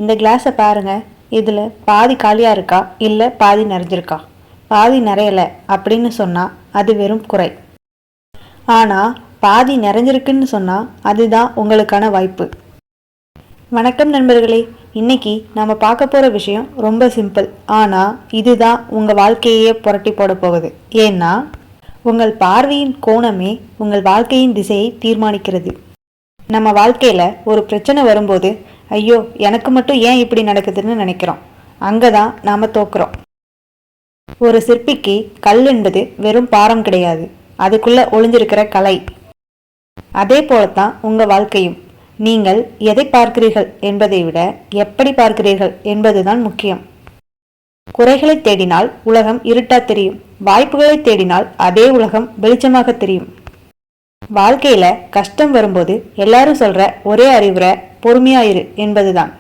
இந்த கிளாஸை பாருங்க, இதில் பாதி காலியாக இருக்கா இல்லை பாதி நிறைஞ்சிருக்கா? பாதி நிறையலை அப்படின்னு சொன்னால் அது வெறும் குறை. ஆனால் பாதி நிறைஞ்சிருக்குன்னு சொன்னால் அதுதான் உங்களுக்கான வாய்ப்பு. வணக்கம் நண்பர்களே, இன்னைக்கு நம்ம பார்க்க போகிற விஷயம் ரொம்ப சிம்பிள். ஆனால் இதுதான் உங்கள் வாழ்க்கையே புரட்டி போட போகுது. ஏன்னா உங்கள் பார்வையின் கோணமே உங்கள் வாழ்க்கையின் திசையை தீர்மானிக்கிறது. நம்ம வாழ்க்கையில் ஒரு பிரச்சனை வரும்போது ஐயோ எனக்கு மட்டும் ஏன் இப்படி நடக்குதுன்னு நினைக்கிறோம். அங்கே தான் நாம் தோக்குறோம். ஒரு சிற்பிக்கு கல் என்பது வெறும் பாரம் கிடையாது, அதுக்குள்ளே ஒளிஞ்சிருக்கிற கலை. அதே போலத்தான் உங்கள் வாழ்க்கையும். நீங்கள் எதை பார்க்கிறீர்கள் என்பதை விட எப்படி பார்க்கிறீர்கள் என்பதுதான் முக்கியம். குறைகளை தேடினால் உலகம் இருட்டா தெரியும், வாய்ப்புகளை தேடினால் அதே உலகம் வெளிச்சமாக தெரியும். வாழ்க்கையில கஷ்டம் வரும்போது எல்லாரும் சொல்ற ஒரே அறிவுரை பொறுமையாயிரு என்பதுதான்.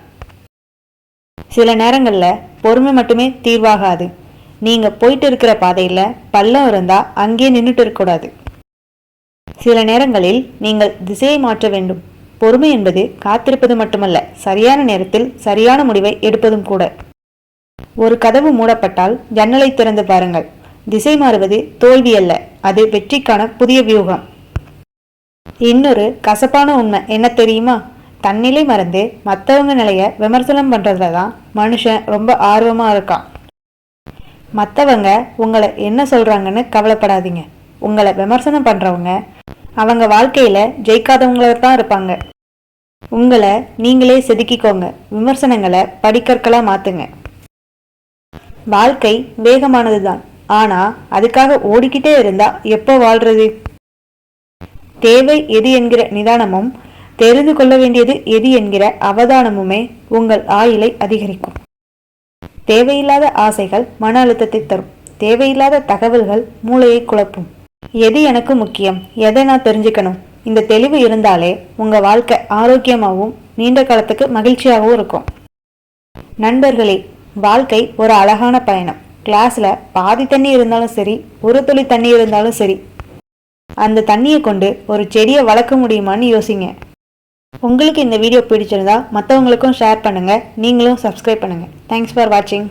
சில நேரங்கள்ல பொறுமை மட்டுமே தீர்வாகாது. நீங்க போயிட்டு இருக்கிற பாதையில பள்ளம் இருந்தா அங்கே நின்றுட்டு இருக்கக்கூடாது. சில நேரங்களில் நீங்கள் திசையை மாற்ற வேண்டும். பொறுமை என்பது காத்திருப்பது மட்டுமல்ல, சரியான நேரத்தில் சரியான முடிவை எடுப்பதும் கூட. ஒரு கதவு மூடப்பட்டால் ஜன்னலை திறந்து பாருங்கள். திசை மாறுவது தோல்வி அல்ல, அது வெற்றிக்கான புதிய வியூகம். இன்னொரு கசப்பான உண்மை என்ன தெரியுமா? தன்னிலை மறந்து மற்றவங்க நிலைய விமர்சனம் பண்றதுல தான் மனுஷன் ரொம்ப ஆர்வமா இருக்கான். மற்றவங்க உங்களை என்ன சொல்றாங்கன்னு கவலைப்படாதீங்க. உங்களை விமர்சனம் பண்றவங்க அவங்க வாழ்க்கையில ஜெயிக்காதவங்கள தான் இருப்பாங்க. உங்களை நீங்களே செதுக்கிக்கோங்க. விமர்சனங்களை படிக்கற்களா மாத்துங்க. வாழ்க்கை வேகமானதுதான், ஆனா அதுக்காக ஓடிக்கிட்டே இருந்தா எப்போ வாழ்றது? தேவை எது என்கிற நிதானமும் தெரிந்து கொள்ள வேண்டியது எது என்கிற அவதானமுமே உங்கள் ஆயுளை அதிகரிக்கும். தேவையில்லாத ஆசைகள் மன அழுத்தத்தை தரும். தேவையில்லாத தகவல்கள் மூளையை குழப்பும். எது எனக்கு முக்கியம், எதை நான் தெரிஞ்சுக்கணும், இந்த தெளிவு இருந்தாலே உங்க வாழ்க்கை ஆரோக்கியமாகவும் நீண்ட காலத்துக்கு மகிழ்ச்சியாகவும் இருக்கும். நண்பர்களே, வாழ்க்கை ஒரு அழகான பயணம். கிளாஸ்ல பாதி தண்ணி இருந்தாலும் சரி, ஒரு துளி தண்ணி இருந்தாலும் சரி, அந்த தண்ணியை கொண்டு ஒரு செடியை வளர்க்க முடியுமான்னு யோசிங்க. உங்களுக்கு இந்த வீடியோ பிடிச்சிருந்தா மற்றவங்களுக்கும் ஷேர் பண்ணுங்க. நீங்களும் சப்ஸ்கிரைப் பண்ணுங்க. தேங்க்ஸ் ஃபார் வாட்சிங்.